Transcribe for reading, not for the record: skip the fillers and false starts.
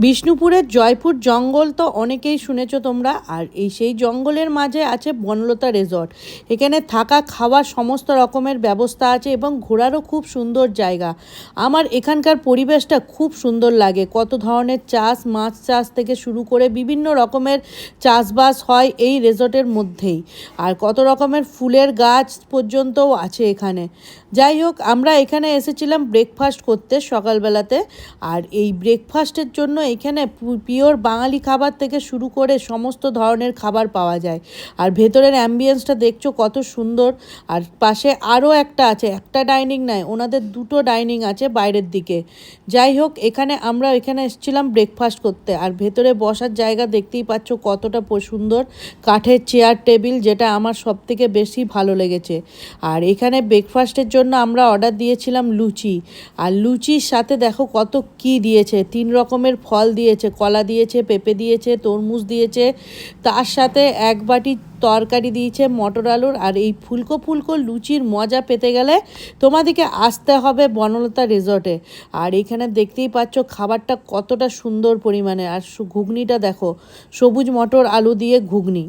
বিষ্ণুপুরের জয়পুর জঙ্গল তো অনেকেই শুনেছো তোমরা। আর সেই জঙ্গলের মাঝে আছে বনলতা রিসর্ট। এখানে থাকা খাওয়ার সমস্ত রকমের ব্যবস্থা আছে এবং ঘোরারও খুব সুন্দর জায়গা। আমার এখানকার পরিবেশটা খুব সুন্দর লাগে। কত ধরনের চাষ, মাছ চাষ থেকে শুরু করে বিভিন্ন রকমের চাষবাস হয় এই রিসর্টের মধ্যেই। আর কত রকমের ফুলের গাছ পর্যন্তও আছে এখানে। যাই হোক, আমরা এখানে এসেছিলাম ব্রেকফাস্ট করতে সকালবেলাতে। আর এই ব্রেকফাস্টের জন্য এখানে পিওর বাঙালি খাবার থেকে শুরু করে সমস্ত ধরনের খাবার পাওয়া যায়। আর ভেতরের অ্যাম্বিয়েন্সটা দেখছো কত সুন্দর। আর পাশে আরও একটা আছে, একটা ডাইনিং নয়, ওনাদের দুটো ডাইনিং আছে বাইরের দিকে। যাই হোক, আমরা এখানে এসেছিলাম ব্রেকফাস্ট করতে। আর ভেতরে বসার জায়গা দেখতেই পাচ্ছ কতটা সুন্দর, কাঠের চেয়ার টেবিল, যেটা আমার সবথেকে বেশি ভালো লেগেছে। আর এখানে ব্রেকফাস্টের জন্য আমরা অর্ডার দিয়েছিলাম লুচি। আর লুচির সাথে দেখো কত কি দিয়েছে, 3 রকমের ফল দিয়েছে, কলা দিয়েছে, পেঁপে দিয়েছে, তরমুজ দিয়েছে, তার সাথে 1 বাটি তরকারি দিয়েছে মটর আলুর। আর এই ফুলকো ফুলকো লুচির মজা পেতে গেলে তোমাদেরকে আসতে হবে বনলতা রিসর্টে। আর এখানে দেখতেই পাচ্ছ খাবারটা কতটা সুন্দর পরিমাণে। আর ঘুগনিটা দেখো, সবুজ মটর আলু দিয়ে ঘুগনি।